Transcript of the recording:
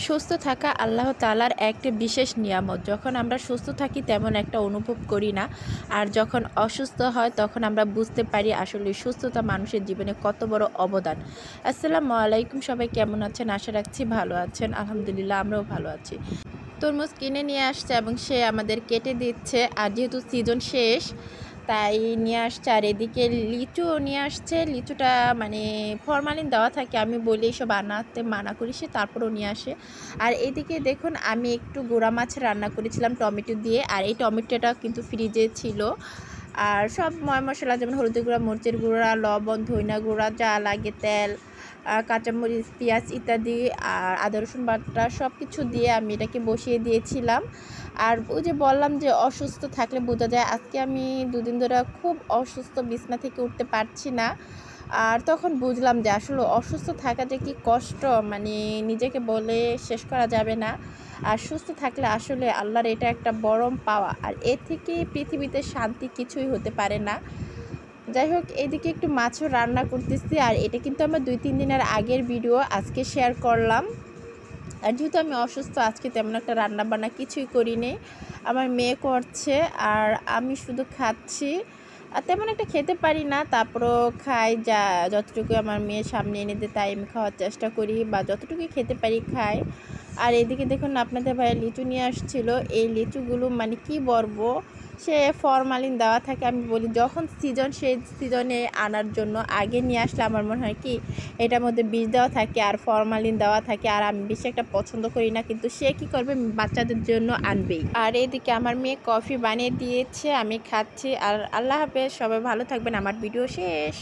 সুস্থ থাকা আল্লাহ তাআলার একটা বিশেষ নিয়ামত। যখন আমরা সুস্থ থাকি তেমন একটা অনুভব করি না, আর যখন অসুস্থ হয় তখন আমরা বুঝতে পারি আসলে সুস্থতা মানুষের জীবনে কত বড় অবদান। আসসালামু আলাইকুম, সবাই কেমন আছেন? আশা রাখছি ভালো আছেন। আলহামদুলিল্লাহ, আমরাও ভালো আছি। তরমুজ কিনে নিয়ে আসছে এবং সে আমাদের কেটে দিচ্ছে, আর যেহেতু সিজন শেষ তাই নিয়ে আসছে। আর এদিকে লিচুও নিয়ে আসছে। লিচুটা মানে ফরমালিন দেওয়া থাকে, আমি বলি এসব আনাতে মানা করি, সে তারপরেও নিয়ে আসে। আর এদিকে দেখুন, আমি একটু গুঁড়া মাছ রান্না করেছিলাম টমেটো দিয়ে, আর এই টমেটোটা কিন্তু ফ্রিজে ছিল। আর সব ময় মশলা যেমন হলুদের গুঁড়া, মরিচের গুঁড়া, লবণ, ধনিয়া গুঁড়া, যা লাগে, তেল, কাঁচামরিচ, পেঁয়াজ ইত্যাদি, আর আদা রসুন বাটা সব কিছু দিয়ে আমি এটাকে বসিয়ে দিয়েছিলাম। আর ওই যে বললাম যে অসুস্থ থাকলে বোঝা যায়, আজকে আমি দুদিন ধরে খুব অসুস্থ, বিছনা থেকে উঠতে পারছি না। আর তখন বুঝলাম যে আসলে অসুস্থ থাকা যে কি কষ্ট, মানে নিজেকে বলে শেষ করা যাবে না। আর সুস্থ থাকলে আসলে আল্লাহর এটা একটা বড় পাওয়া, আর এর থেকে পৃথিবীতে শান্তি কিছুই হতে পারে না। যাই হোক, এদিকে একটু মাছও রান্না করতেছি, আর এটা কিন্তু আমার 2-3 দিনের আগের ভিডিও, আজকে শেয়ার করলাম। আর যেহেতু আমি অসুস্থ, আজকে তেমন একটা রান্না বান্না কিছুই করিনি, আমার মেয়ে করছে আর আমি শুধু খাচ্ছি। আর তেমন একটা খেতে পারি না, তারপরও খাই, যা যতটুকু আমার মেয়ের সামনে এনে দেয় তাই আমি খাওয়ার চেষ্টা করি, বা যতটুকু খেতে পারি খাই। আর এদিকে দেখুন, আপনাদের ভাইয়া লিচু নিয়ে আসছিল। এই লিচুগুলো মানে কি বলবো, সে ফরমালিন দেওয়া থাকে। আমি বলি যখন সিজন, সেই সিজনে আনার জন্য আগে নিয়ে আসলে আমার মনে হয় কি এটার মধ্যে বিষ দেওয়া থাকে আর ফরমালিন দেওয়া থাকে, আর আমি বেশি একটা পছন্দ করি না, কিন্তু সে কি করবে, বাচ্চাদের জন্য আনবেই। আর এদিকে আমার মেয়ে কফি বানিয়ে দিয়েছে, আমি খাচ্ছি। আর আল্লাহ হাফেজ, সবাই ভালো থাকবেন। আমার ভিডিও শেষ।